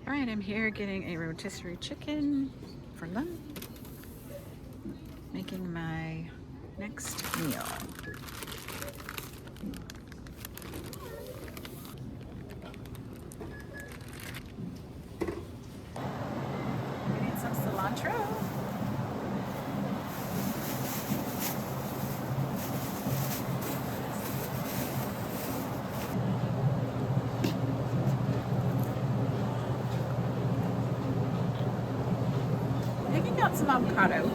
All right, I'm here getting a rotisserie chicken for lunch, making my next meal. We need some cilantro. Picking out some avocado.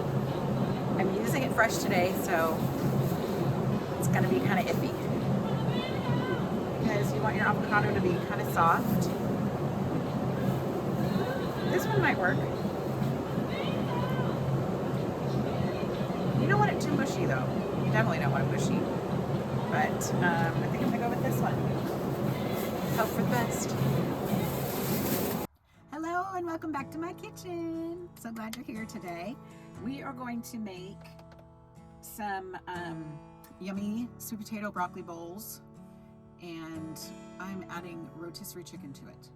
I'm using it fresh today, so it's gonna be kind of iffy because you want your avocado to be kind of soft. This one might work. You don't want it too mushy though. You definitely don't want it mushy. But I think I'm gonna go with this one. Hope for the best. Hello and welcome back to my kitchen. So glad you're here today. We are going to make some yummy sweet potato broccoli bowls, and I'm adding rotisserie chicken to it.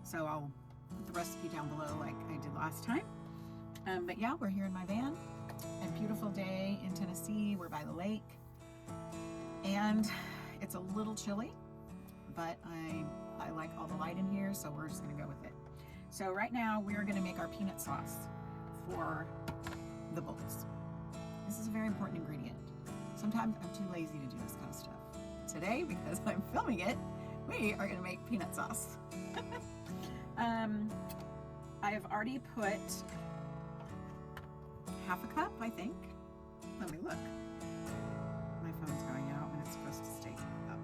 So I'll put the recipe down below like I did last time. But yeah, we're here in my van. A beautiful day in Tennessee. We're by the lake. And it's a little chilly, but I like all the light in here, so we're just gonna go with it. So right now we're gonna make our peanut sauce for the bowls. This is a very important ingredient. Sometimes I'm too lazy to do this kind of stuff. Today, because I'm filming it, we are gonna make peanut sauce. I have already put half a cup, I think. Let me look. My phone's going out when it's supposed to stay up.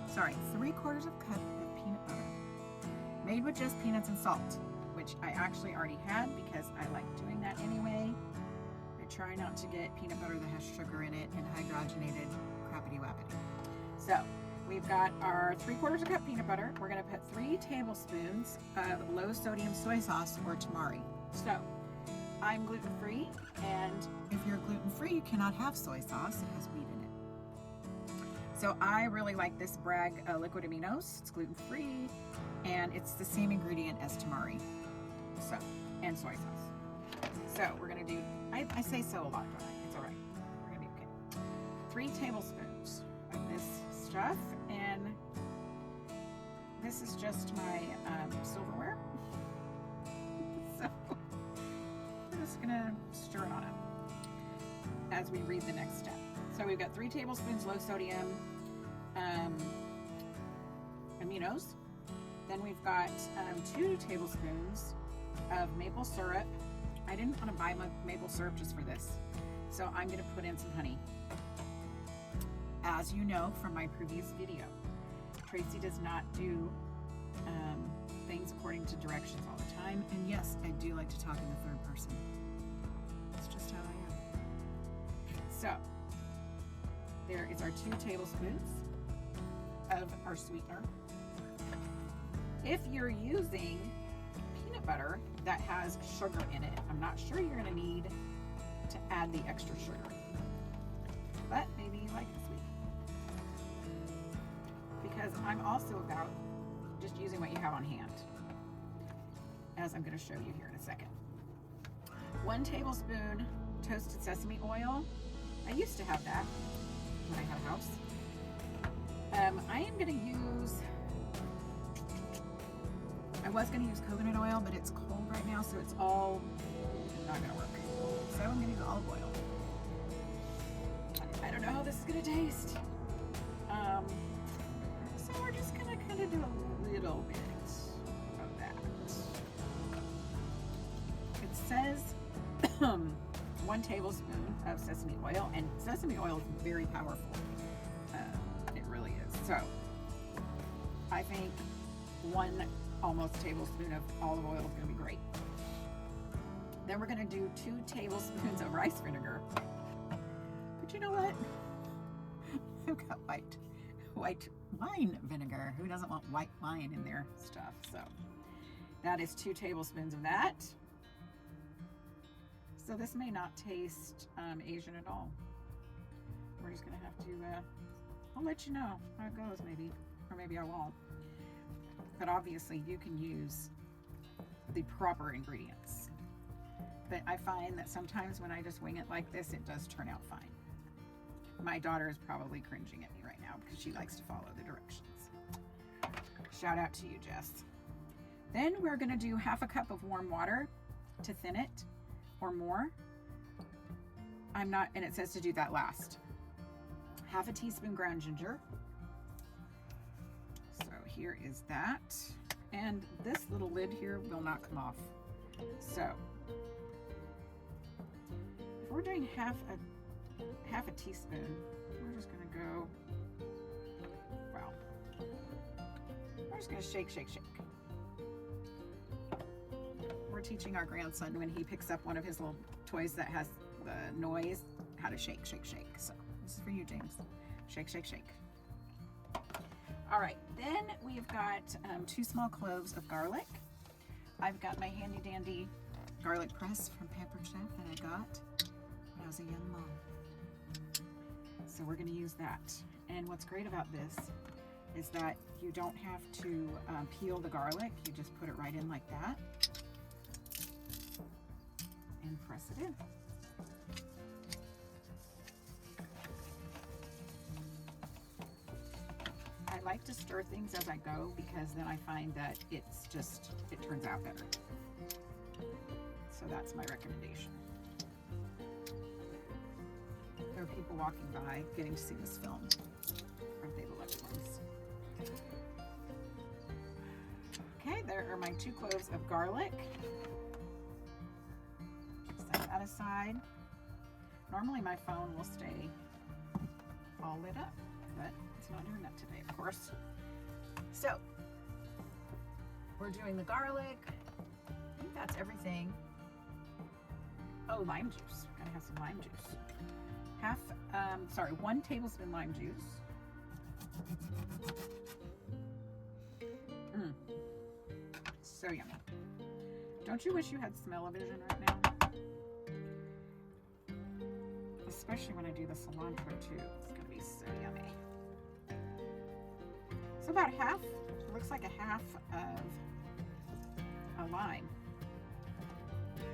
Sorry, 3/4 cup of peanut butter. Made with just peanuts and salt, which I actually already had because I like doing that anyway. I try not to get peanut butter that has sugar in it and hydrogenated crappity-wappity. So we've got our 3/4 cup peanut butter. We're gonna put 3 tablespoons of low sodium soy sauce or tamari. So I'm gluten-free, and if you're gluten-free, you cannot have soy sauce. It has wheat in it. So I really like this Bragg liquid aminos. It's gluten-free, and it's the same ingredient as tamari. So, and soy sauce. So we're gonna do, I say so a lot, don't I? It's all right. We're gonna be okay. 3 tablespoons of this stuff, and this is just my silverware. So we're just gonna stir it on it as we read the next step. So we've got 3 tablespoons low sodium aminos. Then we've got 2 tablespoons of maple syrup. I didn't want to buy my maple syrup just for this, so I'm going to put in some honey. As you know from my previous video, Tracy does not do things according to directions all the time, and yes, I do like to talk in the third person. That's just how I am. So there is our 2 tablespoons of our sweetener. If you're using peanut butter that has sugar in it, I'm not sure you're going to need to add the extra sugar, but maybe you like it sweet, because I'm also about just using what you have on hand, as I'm going to show you here in a second. 1 tablespoon toasted sesame oil. I used to have that when I had a house. I am going to use, I was going to use coconut oil, but it's cold right now, so it's all not going to work. So I'm going to use olive oil. I don't know how this is going to taste. So we're just going to kind of do a little bit of that. It says 1 tablespoon of sesame oil, and sesame oil is very powerful. It really is. So I think 1 almost tablespoon of olive oil is going to be great. Then we're going to do 2 tablespoons of rice vinegar. But you know what? I've got white wine vinegar. Who doesn't want white wine in their stuff? So that is 2 tablespoons of that. So this may not taste Asian at all. We're just going to have to, I'll let you know how it goes maybe, or maybe I won't. But obviously you can use the proper ingredients. But I find that sometimes when I just wing it like this, it does turn out fine. My daughter is probably cringing at me right now because she likes to follow the directions. Shout out to you, Jess. Then we're gonna do 1/2 cup of warm water to thin it or more. And it says to do that last. 1/2 teaspoon ground ginger. So here is that. And this little lid here will not come off. So if we're doing half a teaspoon, we're just gonna go, wow. We're just gonna shake, shake, shake. We're teaching our grandson when he picks up one of his little toys that has the noise, how to shake, shake, shake. So this is for you, James. Shake, shake, shake. All right, then we've got 2 small cloves of garlic. I've got my handy dandy garlic press from Pampered Chef that I got when I was a young mom. So we're gonna use that. And what's great about this is that you don't have to peel the garlic. You just put it right in like that and press it in. I like to stir things as I go because then I find that it turns out better. So that's my recommendation. There are people walking by getting to see this film. Aren't they the lucky ones? Okay, there are my 2 cloves of garlic. Set that aside. Normally my phone will stay all lit up, but it's not doing that today, of course. So we're doing the garlic. I think that's everything. Oh, lime juice. Gotta have some lime juice. 1 tablespoon lime juice. So yummy. Don't you wish you had smell-o-vision right now? Especially when I do the cilantro too. It's gonna be so yummy. So about half, it looks like a half of a lime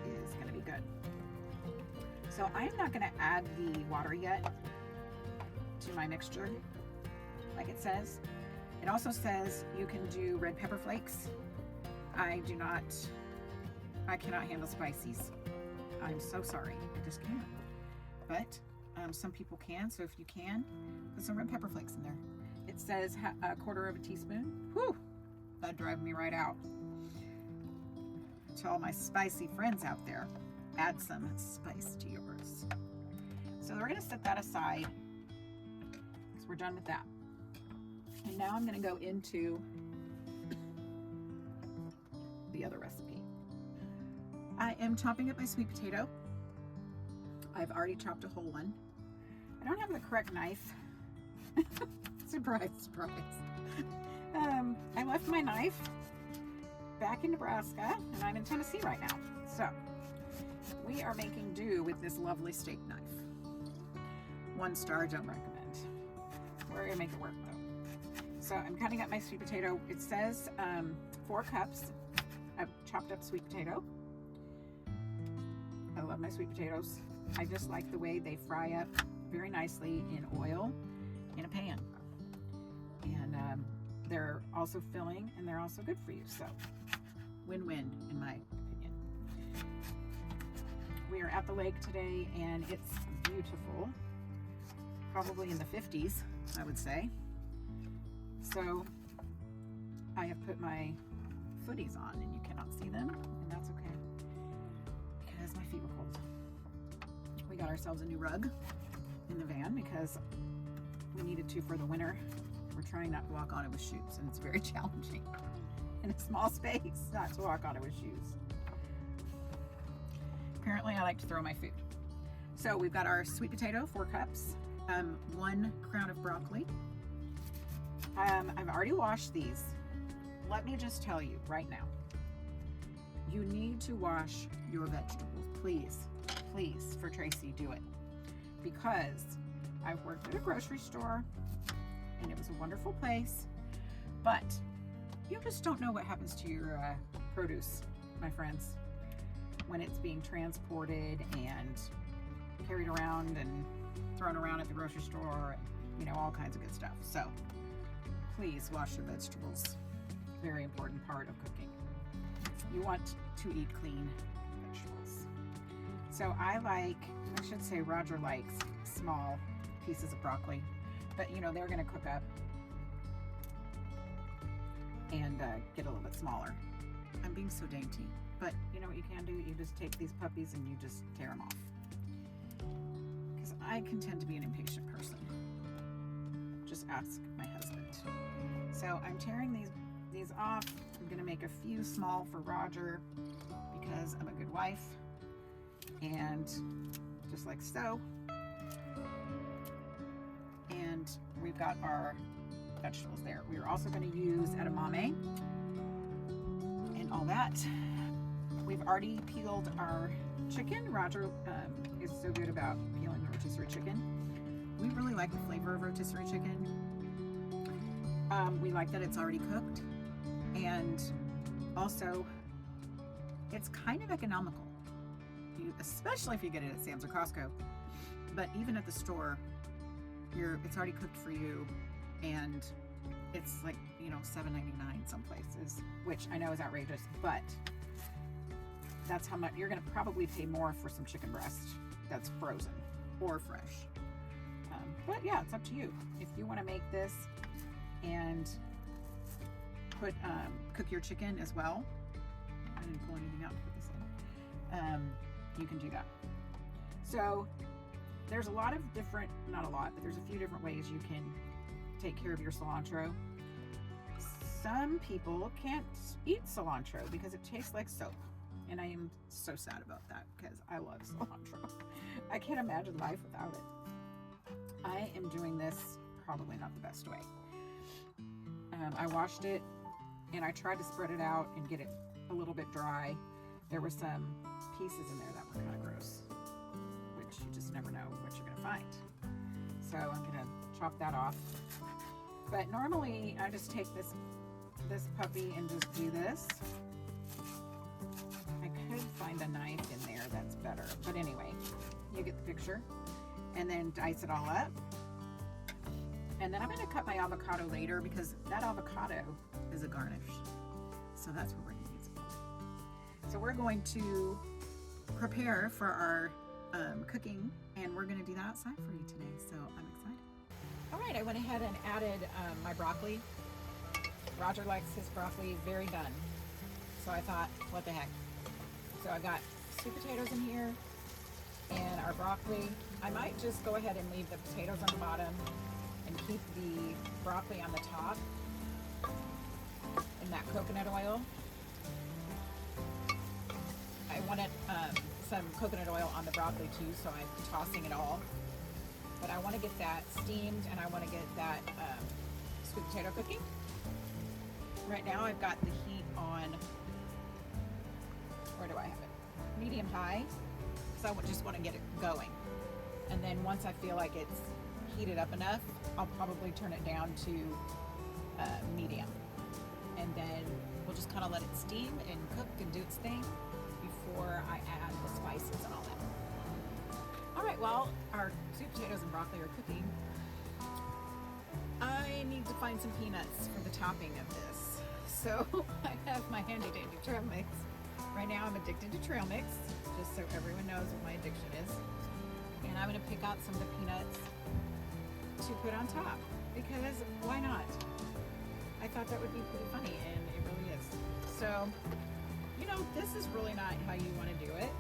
is gonna be good. So I'm not gonna add the water yet to my mixture, like it says. It also says you can do red pepper flakes. I cannot handle spices. I'm so sorry, I just can't. But some people can, so if you can, put some red pepper flakes in there. It says 1/4 teaspoon. Whew, that'd drive me right out. To all my spicy friends out there, add some spice to yours. So we're gonna set that aside because we're done with that. And now I'm gonna go into the other recipe. I am chopping up my sweet potato. I've already chopped a whole one. I don't have the correct knife. Surprise, surprise. I left my knife back in Nebraska and I'm in Tennessee right now. So we are making do with this lovely steak knife. 1 star, don't recommend. We're gonna make it work though. So I'm cutting up my sweet potato. It says 4 cups of chopped up sweet potato. I love my sweet potatoes. I just like the way they fry up very nicely in oil in a pan. And they're also filling and they're also good for you. So win-win in my opinion. We are at the lake today and it's beautiful. Probably in the 50s, I would say. So I have put my footies on and you cannot see them, and that's okay because my feet were cold. We got ourselves a new rug in the van because we needed to for the winter. We're trying not to walk on it with shoes, and it's very challenging in a small space not to walk on it with shoes. Apparently I like to throw my food. So we've got our sweet potato, 4 cups, 1 crown of broccoli. I've already washed these. Let me just tell you right now, you need to wash your vegetables. Please, please, for Tracy, do it. Because I've worked at a grocery store and it was a wonderful place, but you just don't know what happens to your produce my friends, when it's being transported and carried around and thrown around at the grocery store, and, you know, all kinds of good stuff. So please wash your vegetables. Very important part of cooking. You want to eat clean vegetables. So I should say Roger likes small pieces of broccoli, but you know, they're gonna cook up and get a little bit smaller. I'm being so dainty, but you know what you can do? You just take these puppies and you just tear them off. Because I can tend to be an impatient person. Just ask my husband. So I'm tearing these off. I'm gonna make a few small for Roger because I'm a good wife. And just like so. And we've got our vegetables there. We're also going to use edamame and all that. We've already peeled our chicken. Roger is so good about peeling the rotisserie chicken. We really like the flavor of rotisserie chicken. We like that it's already cooked, and also it's kind of economical, especially if you get it at Sam's or Costco. But even at the store, it's already cooked for you, and it's like, you know, $7.99 some places, which I know is outrageous, but that's how much you're going to probably pay more for some chicken breast that's frozen or fresh. But yeah, it's up to you. If you want to make this and put cook your chicken as well, I didn't pull anything out to put this in. You can do that. So there's a lot of different, not a lot, but there's a few different ways you can take care of your cilantro. Some people can't eat cilantro because it tastes like soap. And I am so sad about that because I love cilantro. I can't imagine life without it. I am doing this probably not the best way. I washed it and I tried to spread it out and get it a little bit dry. There were some pieces in there that were kind of gross, which you just never know what you're gonna find. So I'm gonna chop that off. But normally I just take this puppy and just do this. I could find a knife in there that's better, but anyway, you get the picture. And then dice it all up. And then I'm gonna cut my avocado later because that avocado is a garnish. So that's what we're gonna use it for. So we're going to prepare for our cooking, and we're gonna do that outside for you today. So I'm excited. All right, I went ahead and added my broccoli. Roger likes his broccoli very done. So I thought, what the heck? So I got sweet potatoes in here and our broccoli. I might just go ahead and leave the potatoes on the bottom and keep the broccoli on the top in that coconut oil. I wanted some coconut oil on the broccoli too, so I'm tossing it all. But I want to get that steamed and I want to get that sweet potato cooking. Right now I've got the heat on, where do I have it? Medium high, because I just want to get it going. And then once I feel like it's heated up enough, I'll probably turn it down to medium. And then we'll just kind of let it steam and cook and do its thing before I add the spices and all that. All right, while our sweet potatoes and broccoli are cooking, I need to find some peanuts for the topping of this. So I have my handy dandy trail mix. Right now I'm addicted to trail mix, just so everyone knows what my addiction is. And I'm gonna pick out some of the peanuts to put on top, because why not? I thought that would be pretty funny, and it really is. So, you know, this is really not how you wanna do it.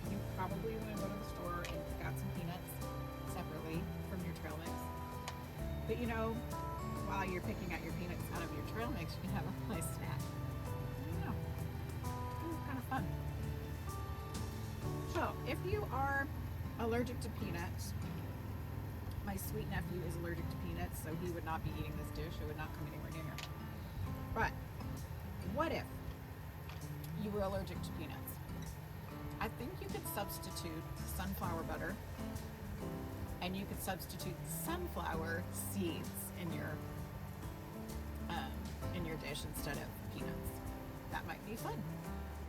You probably wanna go to the store and pick out some peanuts separately from your trail mix. But you know, while you're picking out your peanuts out of your trail mix, you can have a nice snack. I don't know. It's kind of fun. So, if you are allergic to peanuts, my sweet nephew is allergic to peanuts, so he would not be eating this dish. It would not come anywhere near him. But what if you were allergic to peanuts? I think you could substitute sunflower butter, and you could substitute sunflower seeds in your dish instead of peanuts. That might be fun.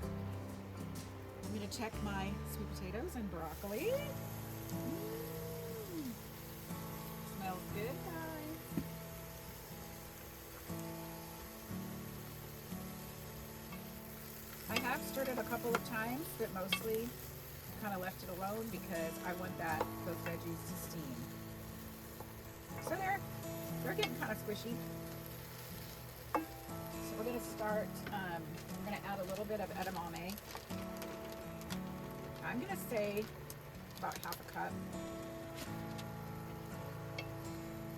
I'm going to check my sweet potatoes and broccoli. Smells good, guys. I have stirred it a couple of times, but mostly kind of left it alone because I want those veggies to steam. So they're getting kind of squishy. So we're gonna start. We're gonna add a little bit of edamame. I'm gonna say about half a cup.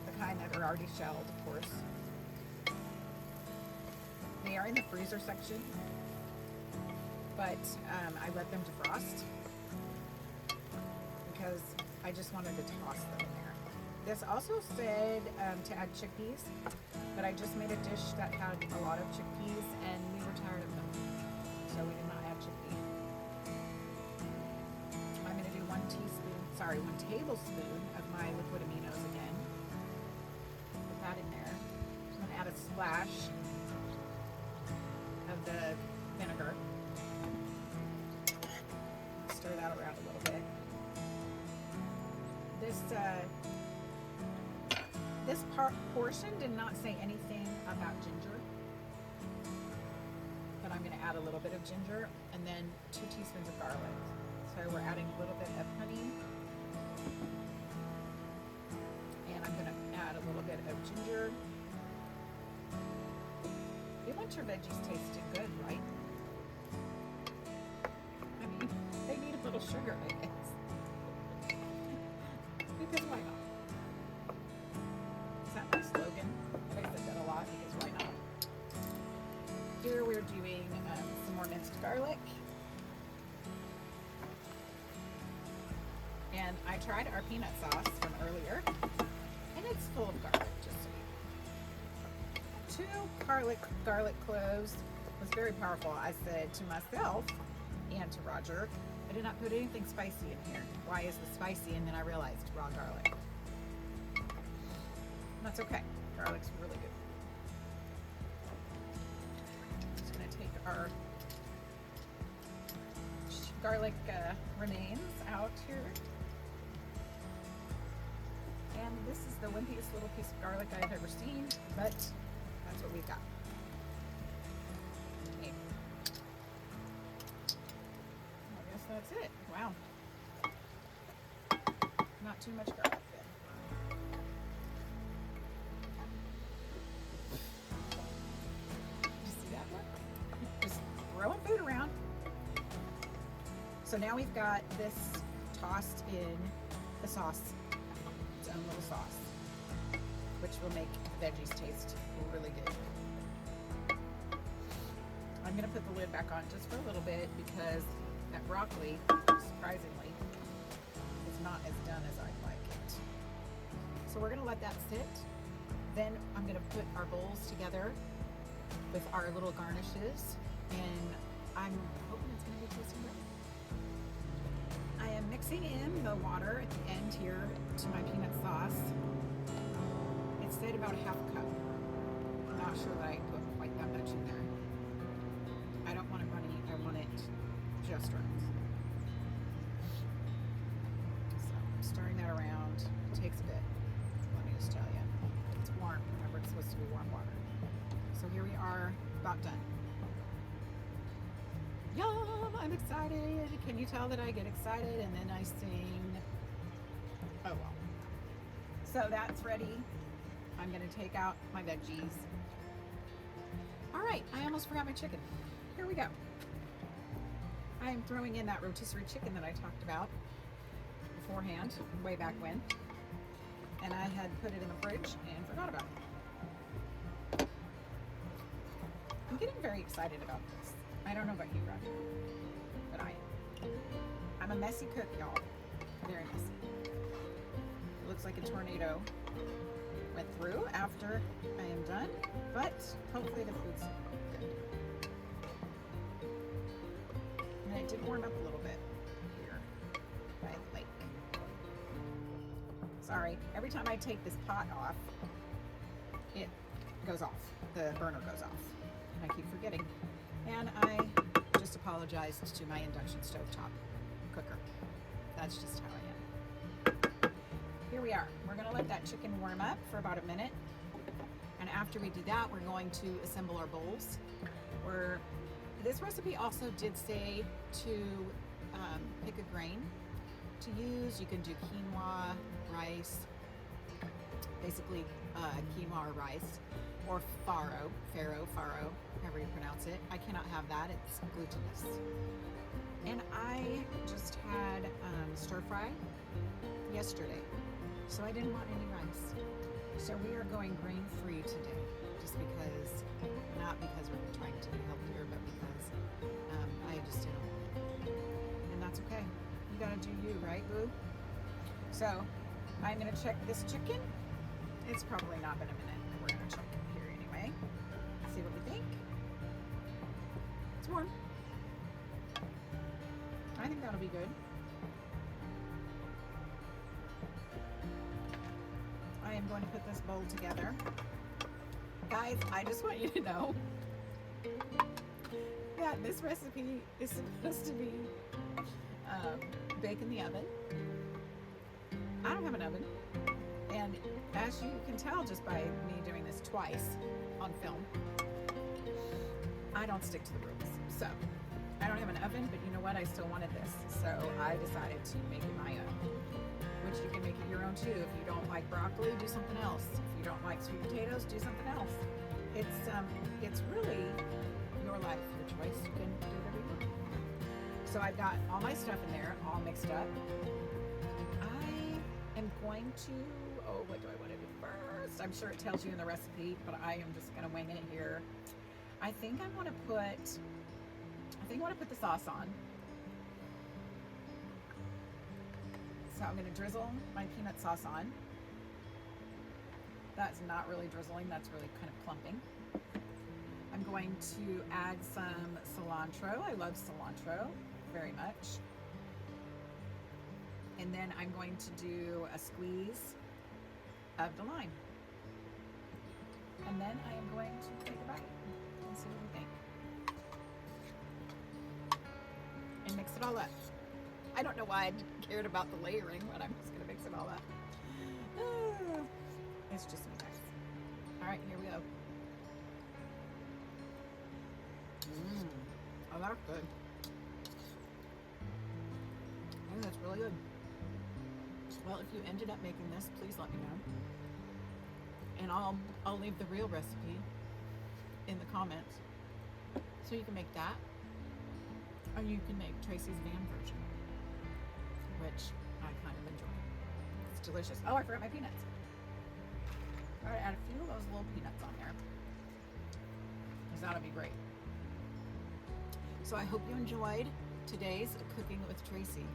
The kind that are already shelled, of course. They are in the freezer section, but I let them defrost because I just wanted to toss them in there. This also said to add chickpeas, but I just made a dish that had a lot of chickpeas and we were tired of them, so we did not add chickpea. I'm going to do 1 tablespoon of my liquid aminos again. Put that in there. I'm going to add a splash of the vinegar. Stir that around a little bit. This portion did not say anything about ginger, but I'm going to add a little bit of ginger and then 2 teaspoons of garlic. So we're adding a little bit of honey, and I'm going to add a little bit of ginger. You want your veggies tasting good, right? I mean, they need a little sugar, I guess. Because why not? Is that my slogan? I said that a lot because why not? Here we're doing some more minced garlic. And I tried our peanut sauce from earlier, and it's full of garlic, just so you know. 2 garlic cloves was very powerful. I said to myself and to Roger, I did not put anything spicy in here. Why is the spicy? And then I realized raw garlic. That's okay. Garlic's really good. Just gonna take our garlic remains out here. And this is the wimpiest little piece of garlic I've ever seen, but that's what we've got. Okay. I guess that's it. Wow. Not too much garlic then. Did you see that one? Just throwing food around. So now we've got this tossed in the sauce. Its own little sauce, which will make the veggies taste really good. I'm going to put the lid back on just for a little bit because that broccoli, surprisingly, is not as done as I'd like it. So we're going to let that sit. Then I'm going to put our bowls together with our little garnishes, and I'm hoping it's going to be tasting great. I am mixing in the water at the end here to my peanut sauce. It said about half a cup. I'm not sure that I put quite that much in there. I don't want it runny, I want it just right. So I'm stirring that around. It takes a bit, let me just tell you. It's warm, remember it's supposed to be warm water. So here we are, about done. Yum! I'm excited. Can you tell that I get excited and then I sing? Oh well. So that's ready. I'm going to take out my veggies. All right, I almost forgot my chicken. Here we go. I am throwing in that rotisserie chicken that I talked about beforehand, way back when. And I had put it in the fridge and forgot about it. I'm getting very excited about this. I don't know about you, Roger, but I am. I'm a messy cook, y'all. Very messy. It looks like a tornado went through after I am done, but hopefully the food's good. And it did warm up a little bit here by the lake. Sorry, every time I take this pot off, it goes off. The burner goes off. And I keep forgetting. And I just apologized to my induction stovetop cooker. That's just how I am. Here we are. We're going to let that chicken warm up for about a minute. And after we do that, we're going to assemble our bowls. This recipe also did say to pick a grain to use. You can do quinoa, rice, basically quinoa or rice, or farro, however you pronounce it. I cannot have that, it's glutinous. And I just had stir fry yesterday, so I didn't want any rice. So we are going grain free today, just because, not because we're trying to be healthier, but because I just didn't want it. And that's okay. You gotta do you, right, boo? So I'm gonna check this chicken. It's probably not been a minute. We're gonna check it here anyway. See what we think. It's warm. I think that'll be good. I am going to put this bowl together. Guys, I just want you to know that this recipe is supposed to be baked in the oven. I don't have an oven. And as you can tell just by me doing this twice on film, I don't stick to the rules. So I don't have an oven, but you know what? I still wanted this. So I decided to make it my own, which you can make it your own too. If you don't like broccoli, do something else. If you don't like sweet potatoes, do something else. It's really your life, your choice. You can do whatever you want. So I've got all my stuff in there, all mixed up. I am going to, what do I want to do first? I'm sure it tells you in the recipe, but I am just going to wing it here. I think I want to put the sauce on. So I'm going to drizzle my peanut sauce on. That's not really drizzling, that's really kind of clumping. I'm going to add some cilantro. I love cilantro very much. And then I'm going to do a squeeze of the lime. And then I am going to take a bite and see what we think. And mix it all up. I don't know why I cared about the layering, but I'm just gonna mix it all up. It's just me, guys. All right, here we go. Oh, that's good. Oh, that's really good. Well, if you ended up making this, please let me know. And I'll leave the real recipe in the comments, so you can make that, or you can make Tracy's van version, which I kind of enjoy. It's delicious. Oh, I forgot my peanuts. All right, add a few of those little peanuts on there, because that'll be great. So I hope you enjoyed today's Cooking with Tracy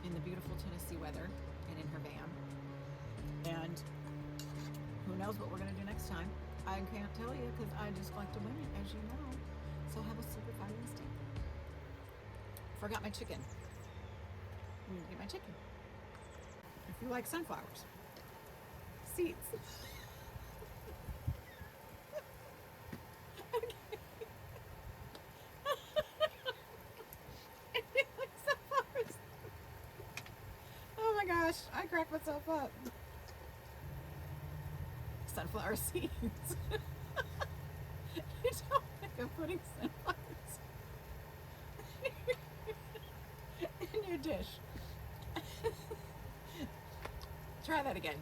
in the beautiful Tennessee weather and in her van. And who knows what we're going to do next time. I can't tell you because I just like to win it, as you know. So have a super fabulous day. Forgot my chicken. I'm going to get my chicken. If you like sunflowers. Seeds. Okay. If you like sunflowers. Oh my gosh, I cracked myself up. Sunflower seeds. You don't think I'm putting sunflowers in your dish. Try that again.